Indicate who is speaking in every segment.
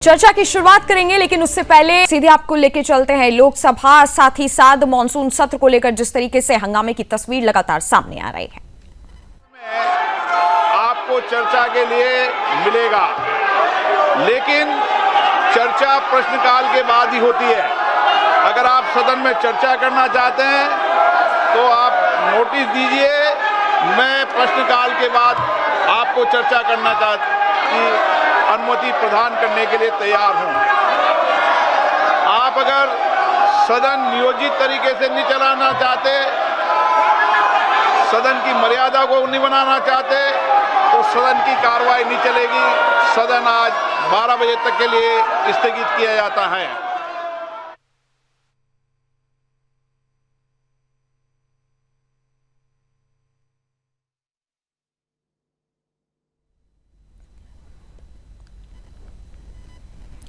Speaker 1: चर्चा की शुरुआत करेंगे, लेकिन उससे पहले सीधे आपको लेके चलते हैं लोकसभा, साथ ही साथ मॉनसून सत्र को लेकर जिस तरीके से हंगामे की तस्वीर लगातार सामने आ रही है।
Speaker 2: आपको चर्चा के लिए मिलेगा, लेकिन चर्चा प्रश्नकाल के बाद ही होती है। अगर आप सदन में चर्चा करना चाहते हैं तो आप नोटिस दीजिए, मैं प्रश्नकाल के बाद आपको चर्चा करना की अनुमति प्रदान करने के लिए तैयार हूं। आप अगर सदन नियोजित तरीके से नहीं चलाना चाहते, सदन की मर्यादा को नहीं बनाना चाहते, तो सदन की कार्रवाई नहीं चलेगी। सदन आज 12 बजे तक के लिए स्थगित किया जाता है।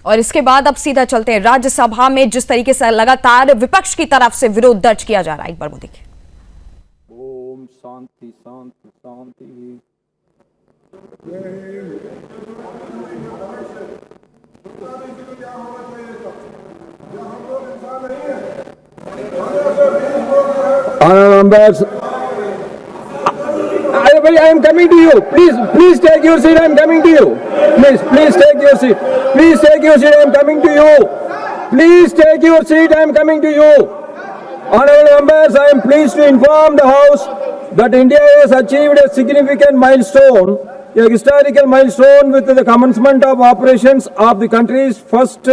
Speaker 1: और इसके बाद अब सीधा चलते हैं राज्यसभा में, जिस तरीके से लगातार विपक्ष की तरफ से विरोध दर्ज किया जा रहा है। एक बार वो देखिए।
Speaker 3: ओम शांति शांति शांति। I am coming to you. Please take your seat. I am coming to you. Please take your seat. Please take your seat. I am coming to you. Please take your seat. I am coming to you. Honorable members, I am pleased to inform the House that India has achieved a significant milestone, a historical milestone with the commencement of operations of the country's first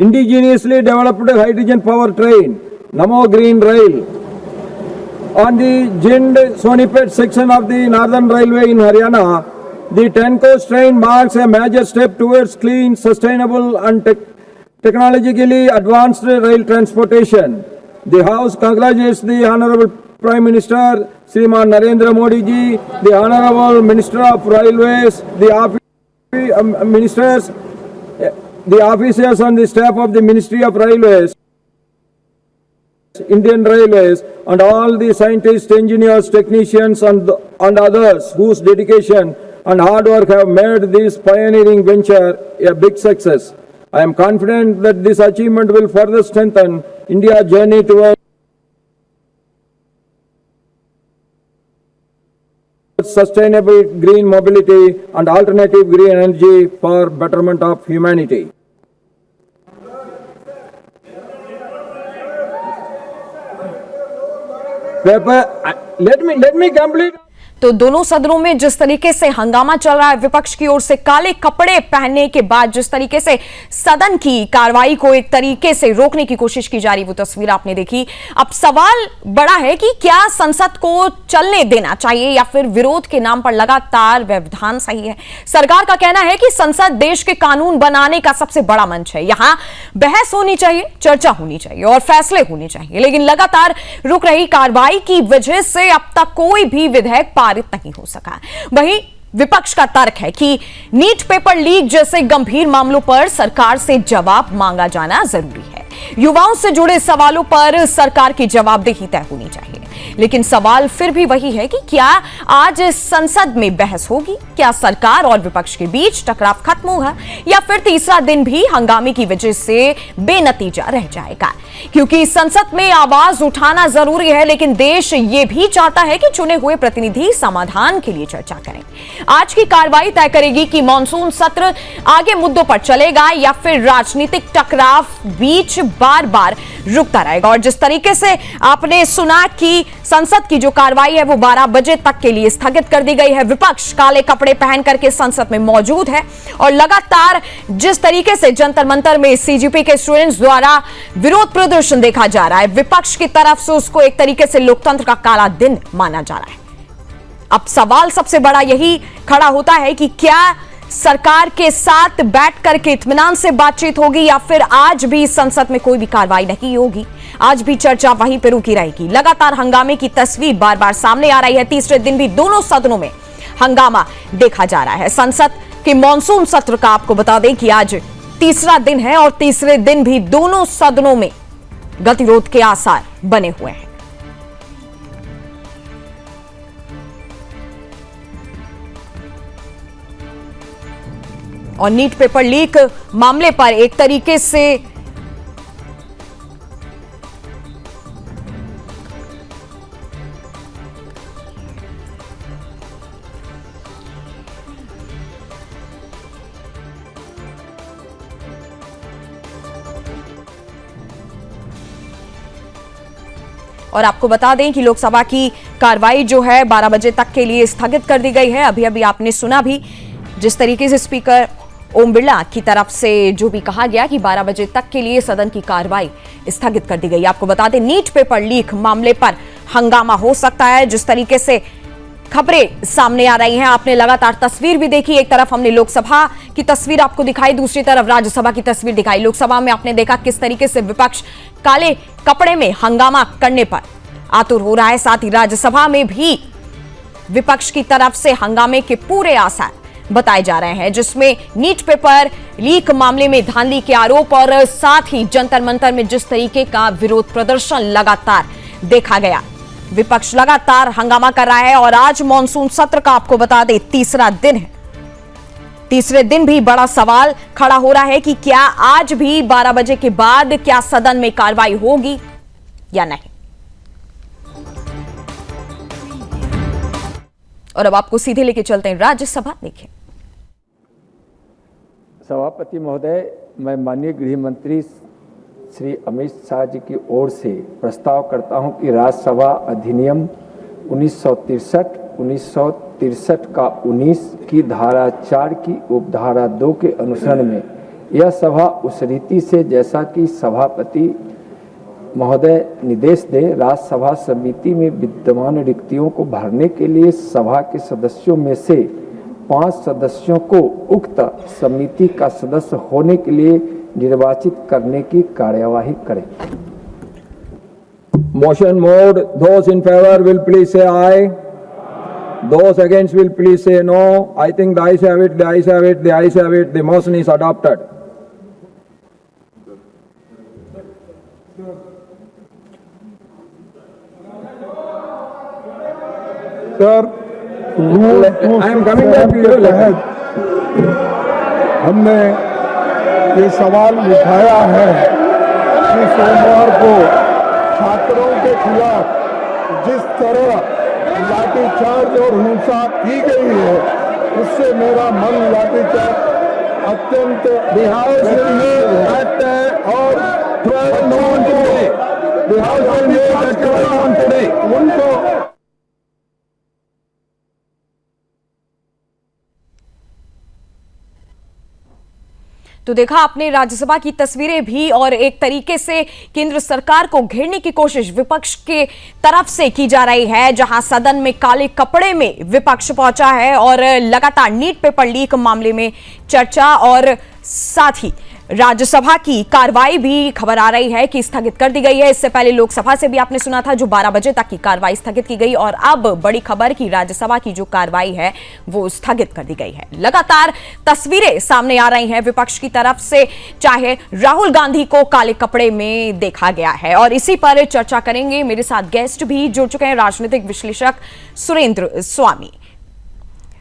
Speaker 3: indigenously developed hydrogen power train, Namo Green Rail, on the Jind-Sonipat section of the Northern Railway in Haryana. The 10-coach train marks a major step towards clean, sustainable and technologically advanced rail transportation. The House congratulates the Honorable Prime Minister, Shriman Narendra Modi ji, the Honorable Minister of Railways, the ministers, the officers and the staff of the Ministry of Railways, Indian Railways, and all the scientists, engineers, technicians and others whose dedication and hard work have made this pioneering venture a big success. I am confident that this achievement will further strengthen India's journey towards sustainable green mobility and alternative green energy for betterment of humanity. Let me complete.
Speaker 1: तो दोनों सदनों में जिस तरीके से हंगामा चल रहा है, विपक्ष की ओर से काले कपड़े पहनने के बाद जिस तरीके से सदन की कार्रवाई को एक तरीके से रोकने की कोशिश की जा रही, वो तस्वीर आपने देखी। अब सवाल बड़ा है कि क्या संसद को चलने देना चाहिए या फिर विरोध के नाम पर लगातार व्यवधान सही है। सरकार का कहना है कि संसद देश के कानून बनाने का सबसे बड़ा मंच है, यहां बहस होनी चाहिए, चर्चा होनी चाहिए और फैसले होने चाहिए, लेकिन लगातार रुक रही कार्रवाई की वजह से अब तक कोई भी विधेयक पारित नहीं हो सका। वहीं विपक्ष का तर्क है कि नीट पेपर लीक जैसे गंभीर मामलों पर सरकार से जवाब मांगा जाना जरूरी है। युवाओं से जुड़े सवालों पर सरकार की जवाबदेही तय होनी चाहिए, लेकिन सवाल फिर भी वही है कि क्या आज संसद में बहस होगी, क्या सरकार और विपक्ष के बीच टकराव खत्म होगा या फिर तीसरा दिन भी हंगामे की वजह से बेनतीजा रह जाएगा। क्योंकि संसद में आवाज उठाना जरूरी है, लेकिन देश ये भी चाहता है कि चुने हुए प्रतिनिधि समाधान के लिए चर्चा करें। आज की कार्रवाई तय करेगी कि मॉनसून सत्र आगे मुद्दों पर चलेगा या फिर राजनीतिक टकराव बीच बार बार रुकता रहेगा। और जिस तरीके से आपने सुना कि संसद की जो कार्रवाई है वो 12 बजे तक के लिए स्थगित कर दी गई है। विपक्ष काले कपड़े पहन करके संसद में मौजूद है और लगातार जिस तरीके से जंतर मंतर में सीजीपी के स्टूडेंट्स द्वारा विरोध प्रदर्शन देखा जा रहा है, विपक्ष की तरफ से उसको एक तरीके से लोकतंत्र का काला दिन माना जा रहा है। अब सवाल सबसे बड़ा यही खड़ा होता है कि क्या सरकार के साथ बैठ करके इत्मीनान से बातचीत होगी या फिर आज भी संसद में कोई भी कार्रवाई नहीं होगी, आज भी चर्चा वहीं पर रुकी रहेगी। लगातार हंगामे की तस्वीर बार बार सामने आ रही है। तीसरे दिन भी दोनों सदनों में हंगामा देखा जा रहा है। संसद के मॉनसून सत्र का आपको बता दें कि आज तीसरा दिन है और तीसरे दिन भी दोनों सदनों में गतिरोध के आसार बने हुए हैं। और नीट पेपर लीक मामले पर एक तरीके से और आपको बता दें कि लोकसभा की कार्रवाई जो है 12 बजे तक के लिए स्थगित कर दी गई है। अभी अभी आपने सुना भी जिस तरीके से स्पीकर ओम बिरला की तरफ से जो भी कहा गया कि 12 बजे तक के लिए सदन की कार्रवाई स्थगित कर दी गई। आपको बता दें नीट पेपर लीक मामले पर हंगामा हो सकता है। जिस तरीके से खबरें सामने आ रही हैं, आपने लगातार तस्वीर भी देखी। एक तरफ हमने लोकसभा की तस्वीर आपको दिखाई, दूसरी तरफ राज्यसभा की तस्वीर दिखाई। लोकसभा में आपने देखा किस तरीके से विपक्ष काले कपड़े में हंगामा करने पर आतुर हो रहा है। साथ ही राज्यसभा में भी विपक्ष की तरफ से हंगामे के पूरे आसार बताए जा रहे हैं, जिसमें नीट पेपर लीक मामले में धांधली के आरोप और साथ ही जंतर मंतर में जिस तरीके का विरोध प्रदर्शन लगातार देखा गया। विपक्ष लगातार हंगामा कर रहा है और आज मॉनसून सत्र का आपको बता दें तीसरा दिन है। तीसरे दिन भी बड़ा सवाल खड़ा हो रहा है कि क्या आज भी 12 बजे के बाद क्या सदन में कार्रवाई होगी या नहीं। और अब आपको सीधे लेके चलते हैं राज्यसभा। देखिए
Speaker 3: सभापति महोदय, मैं माननीय गृह मंत्री श्री अमित शाह जी की ओर से प्रस्ताव करता हूं कि राज्यसभा अधिनियम 1963 का 19 की धारा 4 की उपधारा 2 के अनुसरण में यह सभा उस रीति से जैसा कि सभापति महोदय निर्देश दे राज्यसभा समिति में विद्यमान रिक्तियों को भरने के लिए सभा के सदस्यों में से 5 सदस्यों को उक्त समिति का सदस्य होने के लिए निर्वाचित करने की कार्यवाही करें। Motion mode, those in favor will please say aye. Those against will please say no. I think the ayes have it, the ayes have it, the ayes have it. The motion is adopted.
Speaker 4: Sir,
Speaker 3: I am coming back to you.
Speaker 4: हमने ये सवाल उठाया है कि सोमवार को छात्रों के खिलाफ जिस तरह लाठीचार्ज और हिंसा की गई है, उससे मेरा मन लाठीचार्ज अत्यंत उनको
Speaker 1: तो देखा आपने राज्यसभा की तस्वीरें भी और एक तरीके से केंद्र सरकार को घेरने की कोशिश विपक्ष के तरफ से की जा रही है, जहां सदन में काले कपड़े में विपक्ष पहुंचा है और लगातार नीट पेपर लीक मामले में चर्चा और साथ ही राज्यसभा की कार्रवाई भी खबर आ रही है कि स्थगित कर दी गई है। इससे पहले लोकसभा से भी आपने सुना था जो 12 बजे तक की कार्रवाई स्थगित की गई और अब बड़ी खबर कि राज्यसभा की जो कार्रवाई है वो स्थगित कर दी गई है। लगातार तस्वीरें सामने आ रही हैं विपक्ष की तरफ से, चाहे राहुल गांधी को काले कपड़े में देखा गया है और इसी पर चर्चा करेंगे। मेरे साथ गेस्ट भी जुड़ चुके हैं, राजनीतिक विश्लेषक सुरेंद्र स्वामी।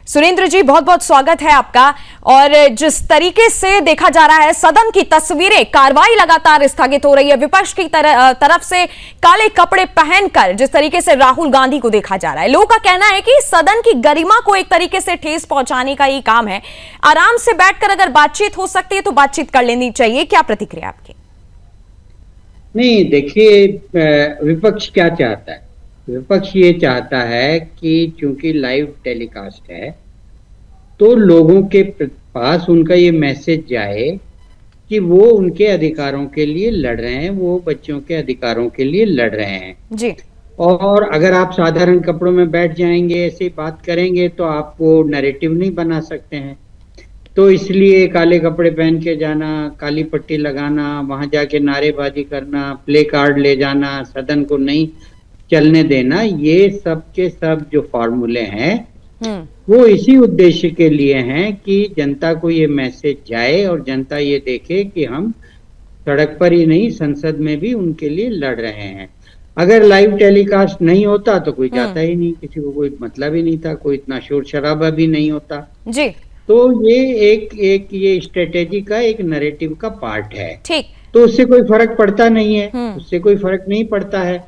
Speaker 1: सुरेंद्र जी, बहुत बहुत स्वागत है आपका। और जिस तरीके से देखा जा रहा है सदन की तस्वीरें, कार्रवाई लगातार स्थगित हो रही है, विपक्ष की तरफ से काले कपड़े पहनकर जिस तरीके से राहुल गांधी को देखा जा रहा है, लोगों का कहना है कि सदन की गरिमा को एक तरीके से ठेस पहुंचाने का ये काम है। आराम से बैठकर अगर बातचीत हो सकती है तो बातचीत कर लेनी चाहिए, क्या प्रतिक्रिया आपकी?
Speaker 5: नहीं, देखिए विपक्ष क्या चाहता है। विपक्ष ये चाहता है कि चूंकि लाइव टेलीकास्ट है तो लोगों के पास उनका ये मैसेज जाए कि वो उनके अधिकारों के लिए लड़ रहे हैं, वो बच्चों के अधिकारों के लिए लड़ रहे हैं
Speaker 1: जी।
Speaker 5: और अगर आप साधारण कपड़ों में बैठ जाएंगे, ऐसी बात करेंगे तो आप वो नैरेटिव नहीं बना सकते हैं। तो इसलिए काले कपड़े पहन के जाना, काली पट्टी लगाना, वहां जाके नारेबाजी करना, प्ले कार्ड ले जाना, सदन को नहीं चलने देना, ये सब के सब जो फॉर्मूले हैं वो इसी उद्देश्य के लिए हैं कि जनता को ये मैसेज जाए और जनता ये देखे कि हम सड़क पर ही नहीं संसद में भी उनके लिए लड़ रहे हैं। अगर लाइव टेलीकास्ट नहीं होता तो कोई जाता ही नहीं, किसी को कोई मतलब ही नहीं था, कोई इतना शोर शराबा भी नहीं होता
Speaker 1: जी।
Speaker 5: तो ये एक ये स्ट्रेटेजी का एक नैरेटिव का पार्ट है।
Speaker 1: ठीक।
Speaker 5: तो उससे कोई फर्क पड़ता नहीं है, उससे कोई फर्क नहीं पड़ता है,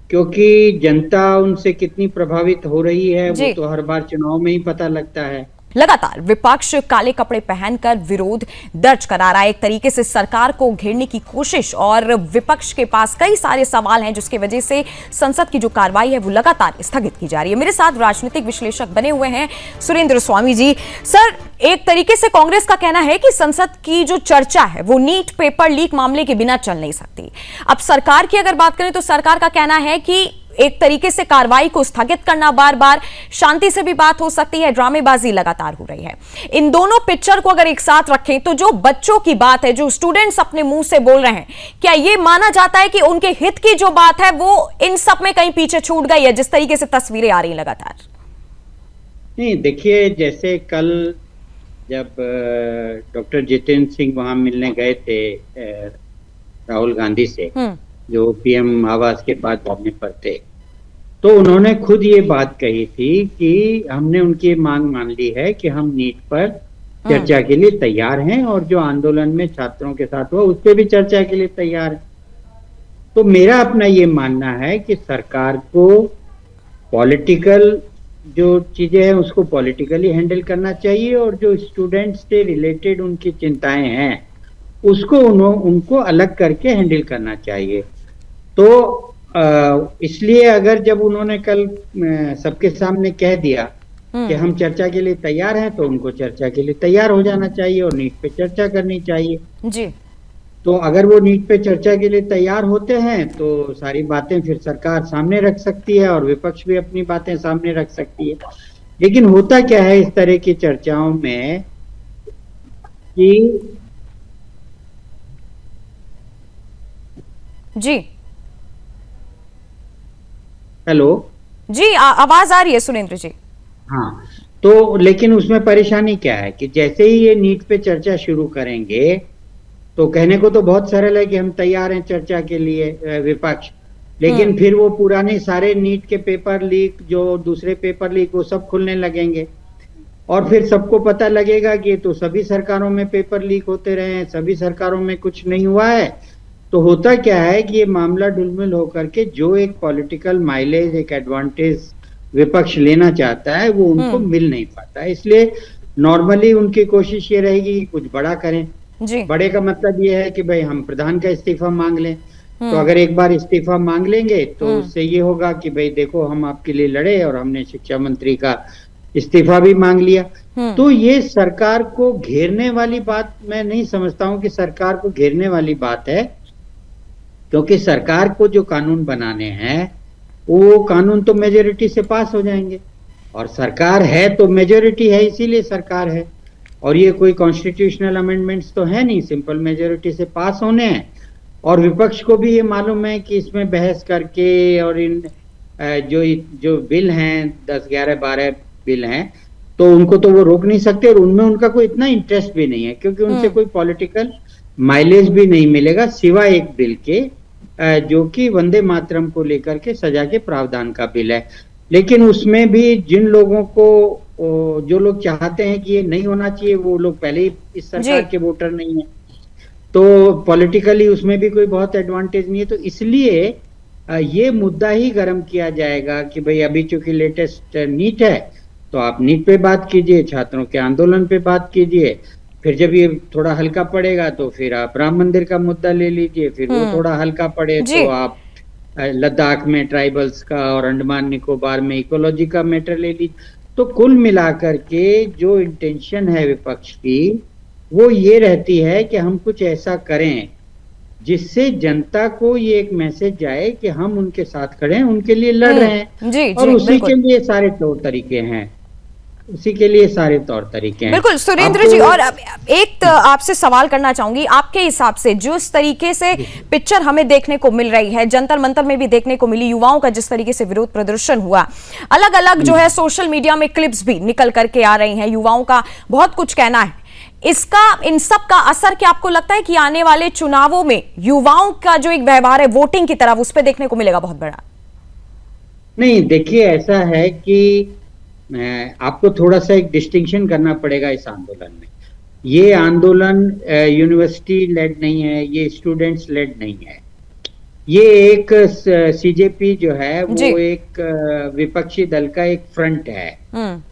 Speaker 5: क्योंकि जनता उनसे कितनी प्रभावित हो रही है वो तो हर बार चुनाव में ही पता लगता है।
Speaker 1: लगातार विपक्ष काले कपड़े पहनकर विरोध दर्ज करा रहा है, एक तरीके से सरकार को घेरने की कोशिश, और विपक्ष के पास कई सारे सवाल हैं जिसकी वजह से संसद की जो कार्रवाई है वो लगातार स्थगित की जा रही है। मेरे साथ राजनीतिक विश्लेषक बने हुए हैं सुरेंद्र स्वामी जी। सर, एक तरीके से कांग्रेस का कहना है कि संसद की जो चर्चा है वो नीट पेपर लीक मामले के बिना चल नहीं सकती। अब सरकार की अगर बात करें तो सरकार का कहना है कि एक तरीके से कार्रवाई को स्थगित करना, बार बार शांति से भी बात हो सकती है, ड्रामेबाजी लगातार हो रही है। इन दोनों पिक्चर को अगर एक साथ रखें तो जो बच्चों की बात है, जो स्टूडेंट्स अपने मुंह से बोल रहे हैं, क्या यह माना जाता है कि उनके हित की जो बात है वो इन सब में कहीं पीछे छूट गई है, जिस तरीके से तस्वीरें आ रही हैं लगातार?
Speaker 5: नहीं, देखिए, जैसे कल जब डॉक्टर जितेंद्र सिंह वहां मिलने गए थे राहुल गांधी से, जो पीएम आवास के बाद बनने पर थे, तो उन्होंने खुद ये बात कही थी कि हमने उनकी मांग मान ली है कि हम नीट पर चर्चा के लिए तैयार हैं, और जो आंदोलन में छात्रों के साथ हुआ उस पर भी चर्चा के लिए तैयार है। तो मेरा अपना ये मानना है कि सरकार को पॉलिटिकल जो चीजें हैं उसको पॉलिटिकली हैंडल करना चाहिए, और जो स्टूडेंट्स से रिलेटेड उनकी चिंताएं हैं उसको उनको अलग करके हैंडल करना चाहिए। तो इसलिए अगर जब उन्होंने कल सबके सामने कह दिया कि हम चर्चा के लिए तैयार हैं, तो उनको चर्चा के लिए तैयार हो जाना चाहिए और नीट पे चर्चा करनी चाहिए
Speaker 1: जी।
Speaker 5: तो अगर वो नीट पे चर्चा के लिए तैयार होते हैं तो सारी बातें फिर सरकार सामने रख सकती है और विपक्ष भी अपनी बातें सामने रख सकती है। लेकिन होता क्या है इस तरह की चर्चाओं में कि
Speaker 1: जी,
Speaker 5: हेलो
Speaker 1: जी, आवाज आ रही है सुरेंद्र जी?
Speaker 5: हाँ, तो लेकिन उसमें परेशानी क्या है कि जैसे ही ये नीट पे चर्चा शुरू करेंगे तो कहने को तो बहुत सरल है कि हम तैयार हैं चर्चा के लिए विपक्ष, लेकिन फिर वो पुराने सारे नीट के पेपर लीक, जो दूसरे पेपर लीक, वो सब खुलने लगेंगे और फिर सबको पता लगेगा कि तो सभी सरकारों में पेपर लीक होते रहे हैं, सभी सरकारों में कुछ नहीं हुआ है। तो होता क्या है कि ये मामला डुलमुल होकर के जो एक पॉलिटिकल माइलेज, एक एडवांटेज विपक्ष लेना चाहता है वो उनको मिल नहीं पाता। इसलिए नॉर्मली उनकी कोशिश ये रहेगी कि कुछ बड़ा करें जी। बड़े का मतलब ये है कि भाई हम प्रधान का इस्तीफा मांग लें। तो अगर एक बार इस्तीफा मांग लेंगे तो उससे ये होगा कि भाई देखो हम आपके लिए लड़े और हमने शिक्षा मंत्री का इस्तीफा भी मांग लिया। तो ये सरकार को घेरने वाली बात मैं नहीं समझता हूं कि सरकार को घेरने वाली बात है, क्योंकि सरकार को जो कानून बनाने हैं वो कानून तो मेजोरिटी से पास हो जाएंगे और सरकार है तो मेजोरिटी है, इसीलिए सरकार है। और ये कोई कॉन्स्टिट्यूशनल अमेंडमेंट्स तो है नहीं, सिंपल मेजोरिटी से पास होने हैं। और विपक्ष को भी ये मालूम है कि इसमें बहस करके और इन जो बिल हैं 10, 11, 12 बिल हैं तो उनको तो वो रोक नहीं सकते और उनमें उनका कोई इतना इंटरेस्ट भी नहीं है, क्योंकि उनसे कोई पॉलिटिकल माइलेज भी नहीं मिलेगा सिवाय एक बिल के जो कि वंदे मातरम को लेकर के सजा के प्रावधान का बिल है। लेकिन उसमें भी जिन लोगों को, जो लोग चाहते हैं कि ये नहीं होना चाहिए, वो लोग पहले ही इस सरकार के वोटर नहीं है, तो पॉलिटिकली उसमें भी कोई बहुत एडवांटेज नहीं है। तो इसलिए ये मुद्दा ही गर्म किया जाएगा कि भाई अभी चूंकि लेटेस्ट नीट है तो आप नीट पे बात कीजिए, छात्रों के आंदोलन पे बात कीजिए, फिर जब ये थोड़ा हल्का पड़ेगा तो फिर आप राम मंदिर का मुद्दा ले लीजिए, फिर वो थोड़ा हल्का पड़े तो आप लद्दाख में ट्राइबल्स का और अंडमान निकोबार में इकोलॉजी का मैटर ले लीजिए। तो कुल मिलाकर के जो इंटेंशन है विपक्ष की वो ये रहती है कि हम कुछ ऐसा करें जिससे जनता को ये एक मैसेज जाए कि हम उनके साथ खड़े हैं, उनके लिए लड़ रहे हैं। और उसी के लिए सारे तौर तरीके हैं, उसी के लिए सारे तौर तरीके हैं।
Speaker 1: बिल्कुल सुरेंद्र जी, और एक आपसे सवाल करना चाहूंगी, आपके हिसाब से जो इस तरीके से पिक्चर हमें देखने को मिल रही है, जंतर मंतर में भी देखने को मिली, युवाओं का जिस तरीके से विरोध प्रदर्शन हुआ, अलग अलग जो है सोशल मीडिया में क्लिप्स भी निकल करके आ रही हैं, युवाओं का बहुत कुछ कहना है, इसका इन सब का असर क्या आपको लगता है कि आने वाले चुनावों में युवाओं का जो एक व्यवहार है वोटिंग की तरफ, उस पर देखने को मिलेगा बहुत बड़ा?
Speaker 5: नहीं, देखिए ऐसा है कि आपको थोड़ा सा एक डिस्टिंक्शन करना पड़ेगा इस आंदोलन में। ये आंदोलन यूनिवर्सिटी लेड नहीं है, ये स्टूडेंट्स लेड नहीं है। ये एक सीजेपी जो है वो एक विपक्षी दल का एक फ्रंट है,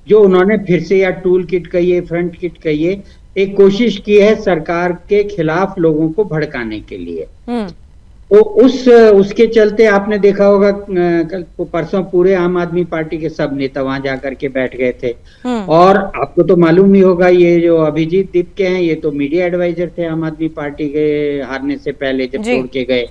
Speaker 5: जो उन्होंने फिर से, या टूल किट कहिए, फ्रंट किट कहिए, एक कोशिश की है सरकार के खिलाफ लोगों को भड़काने के लिए। तो उसके चलते आपने देखा होगा कल परसों पूरे आम आदमी पार्टी के सब नेता वहां जाकर के बैठ गए थे। और आपको तो मालूम ही होगा, ये जो अभिजीत दीपके हैं, ये तो मीडिया एडवाइजर थे आम आदमी पार्टी के हारने से पहले जब छोड़ के गए।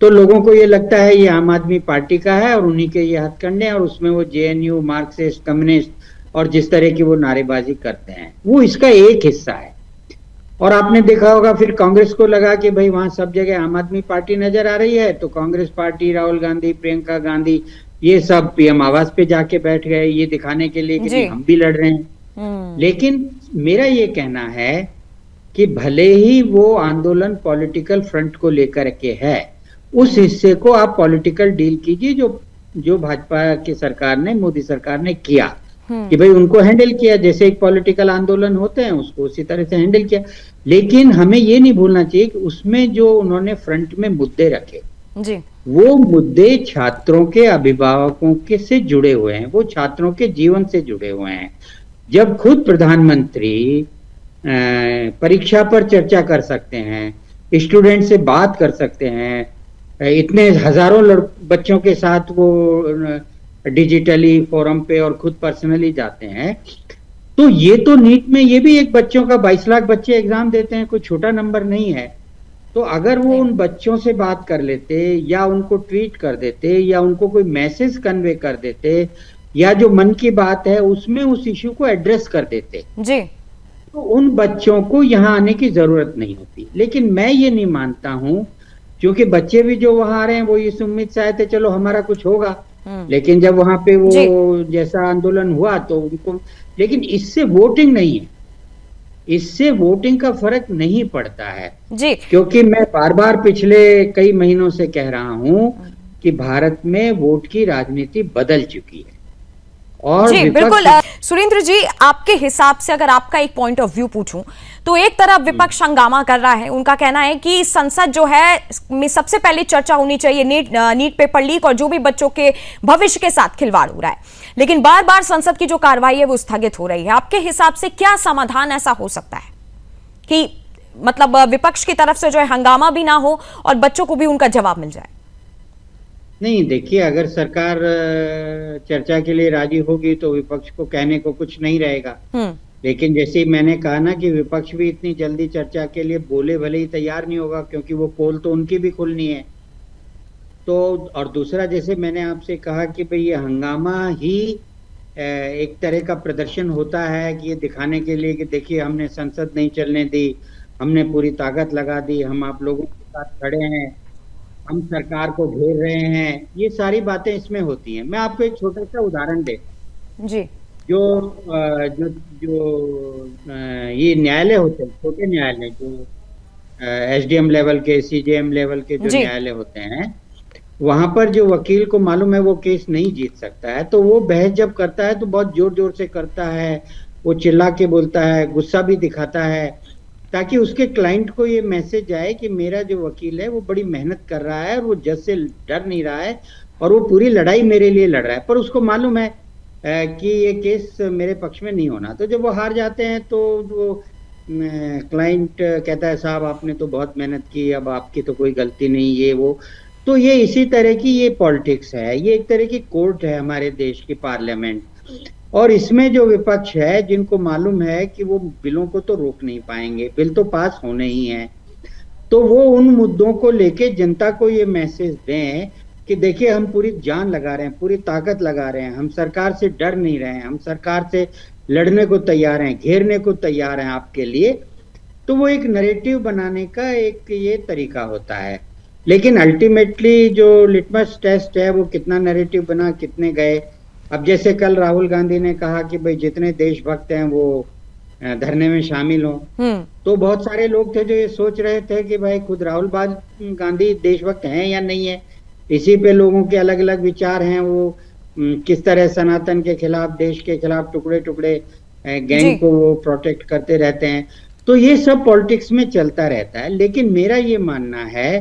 Speaker 5: तो लोगों को ये लगता है ये आम आदमी पार्टी का है और उन्हीं के ये हथकंडे, और उसमें वो जेएनयू, मार्क्सिस्ट, कम्युनिस्ट और जिस तरह की वो नारेबाजी करते हैं वो इसका एक हिस्सा है। और आपने देखा होगा फिर कांग्रेस को लगा कि भाई वहां सब जगह आम आदमी पार्टी नजर आ रही है, तो कांग्रेस पार्टी, राहुल गांधी, प्रियंका गांधी, ये सब पीएम आवास पे जाके बैठ गए, ये दिखाने के लिए कि हम भी लड़ रहे हैं। लेकिन मेरा ये कहना है कि भले ही वो आंदोलन पॉलिटिकल फ्रंट को लेकर के है, उस हिस्से को आप पॉलिटिकल डील कीजिए जो भाजपा की सरकार ने, मोदी सरकार ने किया, कि भाई उनको हैंडल किया जैसे एक पॉलिटिकल आंदोलन होते हैं, उसको उसी तरह से हैंडल किया। लेकिन हमें ये नहीं भूलना चाहिए कि उसमें जो उन्होंने फ्रंट में मुद्दे रखे जी, वो मुद्दे छात्रों के अभिभावकों के से जुड़े हुए हैं, वो छात्रों के जीवन से जुड़े हुए हैं। जब खुद प्रधानमंत्री परीक्षा पर चर्चा कर सकते हैं, स्टूडेंट से बात कर सकते हैं, इतने हजारों बच्चों के साथ वो डिजिटली फोरम पे और खुद पर्सनली जाते हैं, तो ये तो नीट में ये भी एक बच्चों का 22 लाख बच्चे एग्जाम देते हैं, कोई छोटा नंबर नहीं है। तो अगर वो उन बच्चों से बात कर लेते, या उनको ट्वीट कर देते, या उनको कोई मैसेज कन्वे कर देते, या जो मन की बात है उसमें उस इश्यू को एड्रेस कर देते जी, तो उन बच्चों को यहाँ आने की जरूरत नहीं होती। लेकिन मैं ये नहीं मानता हूं, क्योंकि बच्चे भी जो वहां आ रहे हैं वो इस उम्मीद से आए थे चलो हमारा कुछ होगा, लेकिन जब वहां पे वो जैसा आंदोलन हुआ तो उनको, लेकिन इससे वोटिंग नहीं है, इससे वोटिंग का फर्क नहीं पड़ता है जी, क्योंकि मैं बार बार पिछले कई महीनों से कह रहा हूं कि भारत में वोट की राजनीति बदल चुकी है। और
Speaker 1: जी बिल्कुल सुरेंद्र जी, आपके हिसाब से अगर आपका एक पॉइंट ऑफ व्यू पूछूं तो एक तरफ विपक्ष हंगामा कर रहा है, उनका कहना है कि संसद जो है में सबसे पहले चर्चा होनी चाहिए नीट पेपर लीक और जो भी बच्चों के भविष्य के साथ खिलवाड़ हो रहा है, लेकिन बार बार संसद की जो कार्रवाई है वो स्थगित हो रही है। आपके हिसाब से क्या समाधान ऐसा हो सकता है कि मतलब विपक्ष की तरफ से जो है हंगामा भी ना हो और बच्चों को भी उनका जवाब मिल जाए?
Speaker 5: नहीं, देखिए, अगर सरकार चर्चा के लिए राजी होगी तो विपक्ष को कहने को कुछ नहीं रहेगा। लेकिन जैसे मैंने कहा ना कि विपक्ष भी इतनी जल्दी चर्चा के लिए बोले भले ही तैयार नहीं होगा, क्योंकि वो पोल तो उनकी भी खुलनी है। तो और दूसरा, जैसे मैंने आपसे कहा कि भाई ये हंगामा ही एक तरह का प्रदर्शन होता है कि ये दिखाने के लिए कि देखिए हमने संसद नहीं चलने दी, हमने पूरी ताकत लगा दी, हम आप लोगों के साथ खड़े हैं, हम सरकार को घेर रहे हैं, ये सारी बातें इसमें होती हैं। मैं आपको एक छोटा सा उदाहरण दे जी, जो जो जो ये न्यायालय होते हैं, छोटे न्यायालय जो एसडीएम लेवल के, सीजेएम लेवल के जो न्यायालय होते हैं, वहां पर जो वकील को मालूम है वो केस नहीं जीत सकता है, तो वो बहस जब करता है तो बहुत जोर जोर से करता है, वो चिल्ला के बोलता है, गुस्सा भी दिखाता है, ताकि उसके क्लाइंट को ये मैसेज आए कि मेरा जो वकील है वो बड़ी मेहनत कर रहा है और वो जज से डर नहीं रहा है और वो पूरी लड़ाई मेरे लिए लड़ रहा है, पर उसको मालूम है कि ये केस मेरे पक्ष में नहीं होना। तो जब वो हार जाते हैं तो वो क्लाइंट कहता है साहब आपने तो बहुत मेहनत की, अब आपकी तो कोई गलती नहीं, ये वो। तो ये इसी तरह की ये पॉलिटिक्स है, ये एक तरह की कोर्ट है हमारे देश की पार्लियामेंट, और इसमें जो विपक्ष है जिनको मालूम है कि वो बिलों को तो रोक नहीं पाएंगे, बिल तो पास होने ही हैं, तो वो उन मुद्दों को लेके जनता को ये मैसेज दें कि देखिए हम पूरी जान लगा रहे हैं, पूरी ताकत लगा रहे हैं, हम सरकार से डर नहीं रहे हैं, हम सरकार से लड़ने को तैयार हैं, घेरने को तैयार हैं आपके लिए। तो वो एक नैरेटिव बनाने का एक ये तरीका होता है। लेकिन अल्टीमेटली जो लिटमस टेस्ट है वो कितना नैरेटिव बना, कितने गए। अब जैसे कल राहुल गांधी ने कहा कि भाई जितने देशभक्त हैं वो धरने में शामिल हो, तो बहुत सारे लोग थे जो ये सोच रहे थे कि भाई खुद राहुल गांधी देशभक्त हैं या नहीं है, इसी पे लोगों के अलग अलग विचार हैं। वो किस तरह सनातन के खिलाफ, देश के खिलाफ टुकड़े टुकड़े
Speaker 1: जी।
Speaker 5: गैंग को वो प्रोटेक्ट करते रहते हैं। तो ये सब पॉलिटिक्स में चलता रहता है। लेकिन मेरा ये मानना है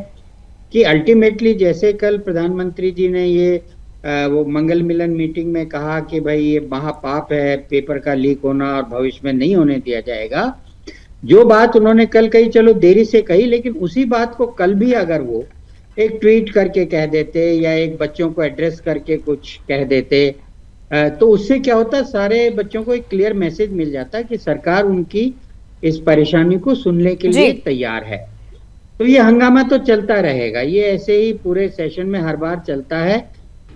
Speaker 5: कि अल्टीमेटली जैसे कल प्रधानमंत्री जी ने ये वो मंगल मिलन मीटिंग में कहा कि भाई ये महापाप है पेपर का लीक होना और भविष्य में नहीं होने दिया जाएगा, जो बात उन्होंने कल कही चलो देरी से कही, लेकिन उसी बात को कल भी अगर वो एक ट्वीट करके कह देते या एक बच्चों को एड्रेस करके कुछ कह देते तो उससे क्या होता, सारे बच्चों को एक क्लियर मैसेज मिल जाता कि सरकार उनकी इस परेशानी को सुनने के लिए तैयार है। तो ये हंगामा तो चलता रहेगा, ये ऐसे ही पूरे सेशन में हर बार चलता है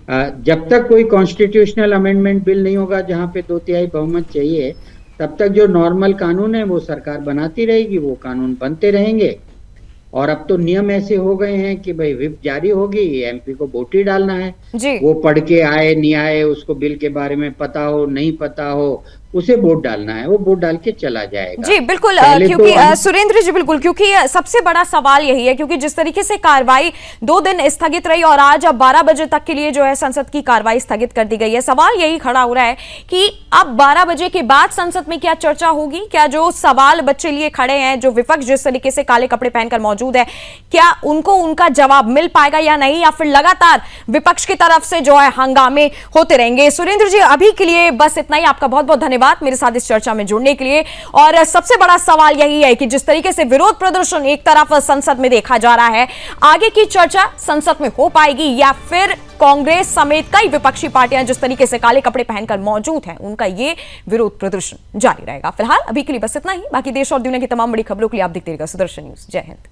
Speaker 5: जब तक कोई कॉन्स्टिट्यूशनल अमेंडमेंट बिल नहीं होगा जहां पे 2/3 बहुमत चाहिए, तब तक जो नॉर्मल कानून है वो सरकार बनाती रहेगी, वो कानून बनते रहेंगे। और अब तो नियम ऐसे हो गए हैं कि भाई व्हिप जारी होगी, एमपी को वोट ही डालना है
Speaker 1: जी।
Speaker 5: वो पढ़ के आए नहीं आए, उसको बिल के बारे में पता हो नहीं पता हो, उसे वोट डालना है, वो वोट डाल के चला जाएगा।
Speaker 1: जी बिल्कुल,
Speaker 5: पहले
Speaker 1: क्योंकि
Speaker 5: तो
Speaker 1: सुरेंद्र जी बिल्कुल, क्योंकि सबसे बड़ा सवाल यही है, क्योंकि जिस तरीके से कार्रवाई 2 दिन स्थगित रही और आज अब 12 बजे तक के लिए जो है संसद की कार्रवाई स्थगित कर दी गई है, सवाल यही खड़ा हो रहा है कि अब 12 बजे के बाद संसद में क्या चर्चा होगी? क्या जो सवाल बच्चे लिए खड़े हैं, जो विपक्ष जिस तरीके से काले कपड़े पहनकर मौजूद है, क्या उनको उनका जवाब मिल पाएगा या नहीं, या फिर लगातार विपक्ष की तरफ से जो है हंगामे होते रहेंगे? सुरेंद्र जी अभी के लिए बस इतना ही, आपका बहुत बहुत धन्यवाद मेरे साथ इस चर्चा में जुड़ने के लिए। और सबसे बड़ा सवाल यही है कि जिस तरीके से विरोध प्रदर्शन एक तरफ संसद में देखा जा रहा है, आगे की चर्चा संसद में हो पाएगी या फिर कांग्रेस समेत कई विपक्षी पार्टियां जिस तरीके से काले कपड़े पहनकर मौजूद हैं उनका ये विरोध प्रदर्शन जारी रहेगा? फिलहाल अभी के लिए बस इतना ही। बाकी देश और दुनिया की तमाम बड़ी खबरों के लिए आप देखते रहिएगा सुदर्शन न्यूज। जय हिंद।